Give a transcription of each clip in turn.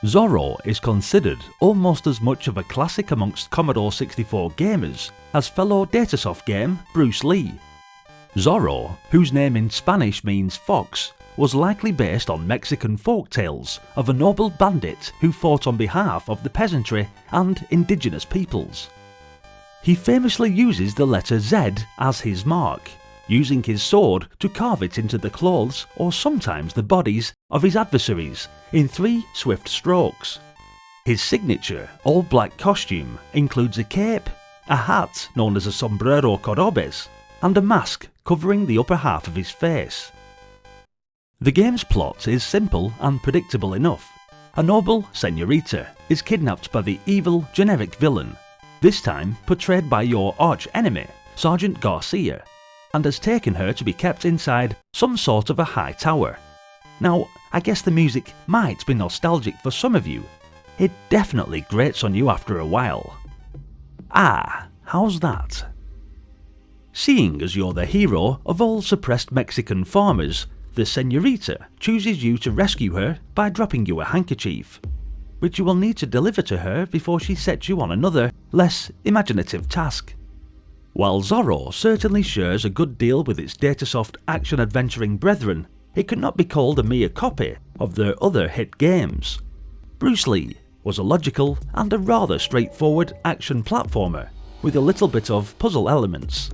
Zorro is considered almost as much of a classic amongst Commodore 64 gamers as fellow Datasoft game Bruce Lee. Zorro, whose name in Spanish means fox, was likely based on Mexican folk tales of a noble bandit who fought on behalf of the peasantry and indigenous peoples. He famously uses the letter Z as his mark, using his sword to carve it into the clothes or sometimes the bodies of his adversaries in 3 swift strokes. His signature all-black costume includes a cape, a hat known as a sombrero cordobés, and a mask covering the upper half of his face. The game's plot is simple and predictable enough. A noble señorita is kidnapped by the evil generic villain, this time portrayed by your arch-enemy, Sergeant Garcia, and has taken her to be kept inside some sort of a high tower. Now, I guess the music might be nostalgic for some of you. It definitely grates on you after a while. Ah, how's that? Seeing as you're the hero of all suppressed Mexican farmers, the señorita chooses you to rescue her by dropping you a handkerchief, which you will need to deliver to her before she sets you on another, less imaginative task. While Zorro certainly shares a good deal with its Datasoft action-adventuring brethren, it could not be called a mere copy of their other hit games. Bruce Lee was a logical and a rather straightforward action platformer with a little bit of puzzle elements.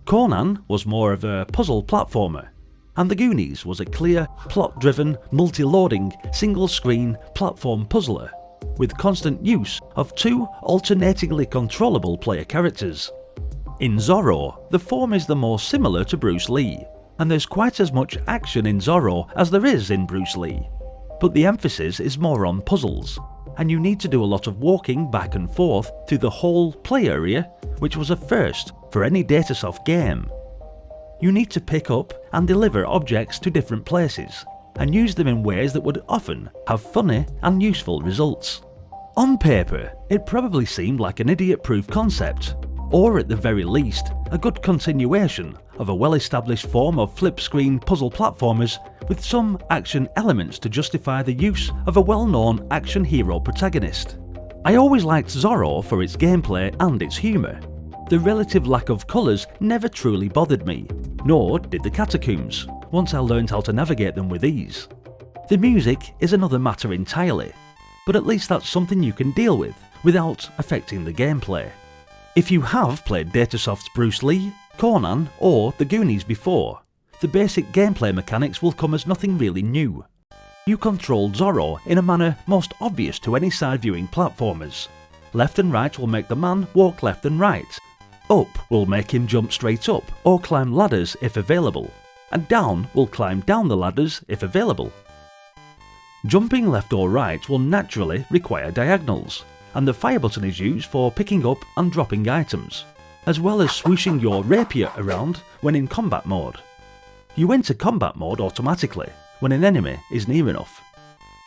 Conan was more of a puzzle platformer, and The Goonies was a clear, plot-driven, multi-loading, single-screen platform puzzler with constant use of 2 alternatingly controllable player characters. In Zorro, the form is the more similar to Bruce Lee, and there's quite as much action in Zorro as there is in Bruce Lee, but the emphasis is more on puzzles, and you need to do a lot of walking back and forth through the whole play area, which was a first for any Datasoft game. You need to pick up and deliver objects to different places, and use them in ways that would often have funny and useful results. On paper, it probably seemed like an idiot-proof concept, or at the very least, a good continuation of a well-established form of flip-screen puzzle platformers with some action elements to justify the use of a well-known action hero protagonist. I always liked Zorro for its gameplay and its humour. The relative lack of colours never truly bothered me, nor did the catacombs, once I learned how to navigate them with ease. The music is another matter entirely, but at least that's something you can deal with without affecting the gameplay. If you have played Datasoft's Bruce Lee, Conan or The Goonies before, the basic gameplay mechanics will come as nothing really new. You control Zorro in a manner most obvious to any side-viewing platformers. Left and right will make the man walk left and right, up will make him jump straight up or climb ladders if available, and down will climb down the ladders if available. Jumping left or right will naturally require diagonals, and the fire button is used for picking up and dropping items, as well as swooshing your rapier around when in combat mode. You enter combat mode automatically when an enemy is near enough.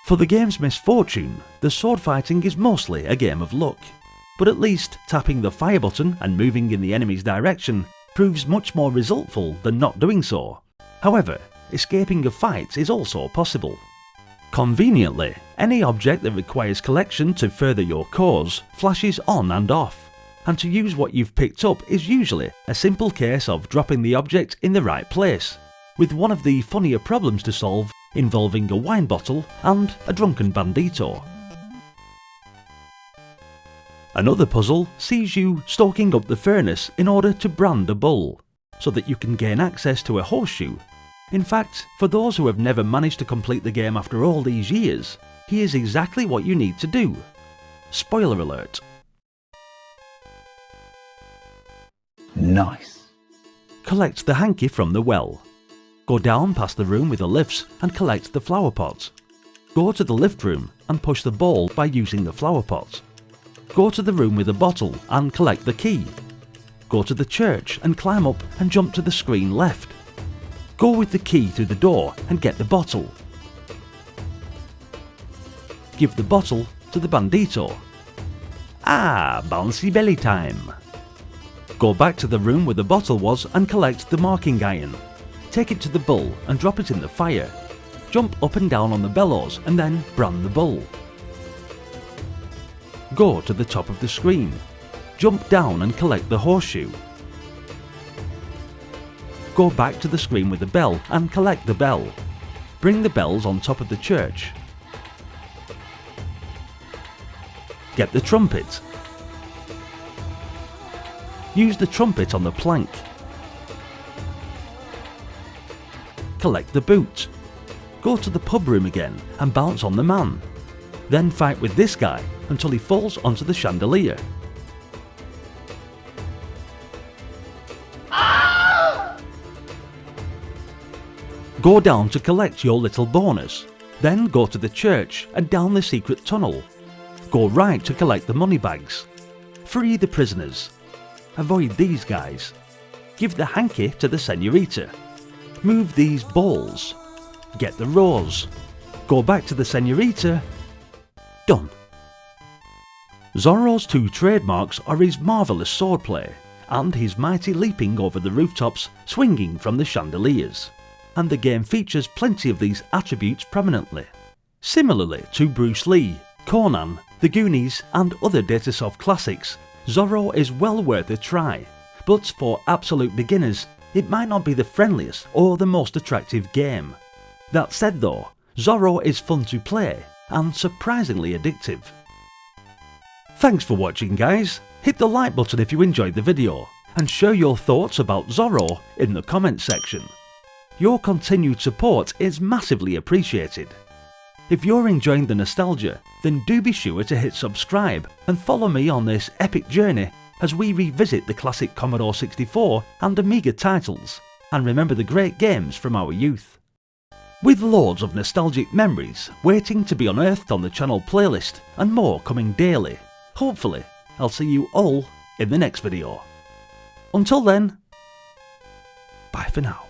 For the game's misfortune, the sword fighting is mostly a game of luck, but at least tapping the fire button and moving in the enemy's direction proves much more resultful than not doing so. However, escaping a fight is also possible. Conveniently, any object that requires collection to further your cause flashes on and off, and to use what you've picked up is usually a simple case of dropping the object in the right place, with one of the funnier problems to solve involving a wine bottle and a drunken bandito. Another puzzle sees you stoking up the furnace in order to brand a bull, so that you can gain access to a horseshoe. In fact, for those who have never managed to complete the game after all these years, here's exactly what you need to do. Spoiler alert. Nice. Collect the hanky from the well. Go down past the room with the lifts and collect the flower pot. Go to the lift room and push the ball by using the flower pot. Go to the room with the bottle and collect the key. Go to the church and climb up and jump to the screen left. Go with the key through the door and get the bottle. Give the bottle to the bandito. Ah, bouncy belly time. Go back to the room where the bottle was and collect the marking iron. Take it to the bull and drop it in the fire. Jump up and down on the bellows and then brand the bull. Go to the top of the screen. Jump down and collect the horseshoe. Go back to the screen with the bell and collect the bell. Bring the bells on top of the church. Get the trumpet. Use the trumpet on the plank. Collect the boot. Go to the pub room again and bounce on the man. Then fight with this guy until he falls onto the chandelier. Go down to collect your little bonus. Then go to the church and down the secret tunnel. Go right to collect the money bags. Free the prisoners. Avoid these guys. Give the hanky to the senorita. Move these balls. Get the rose. Go back to the senorita. Done. Zorro's two trademarks are his marvellous swordplay and his mighty leaping over the rooftops, swinging from the chandeliers. And the game features plenty of these attributes prominently. Similarly to Bruce Lee, Conan, The Goonies and other Datasoft classics, Zorro is well worth a try, but for absolute beginners, it might not be the friendliest or the most attractive game. That said though, Zorro is fun to play and surprisingly addictive. Thanks for watching guys, hit the like button if you enjoyed the video, and share your thoughts about Zorro in the comments section. Your continued support is massively appreciated. If you're enjoying the nostalgia, then do be sure to hit subscribe and follow me on this epic journey as we revisit the classic Commodore 64 and Amiga titles, and remember the great games from our youth. With loads of nostalgic memories waiting to be unearthed on the channel playlist and more coming daily, hopefully I'll see you all in the next video. Until then, bye for now.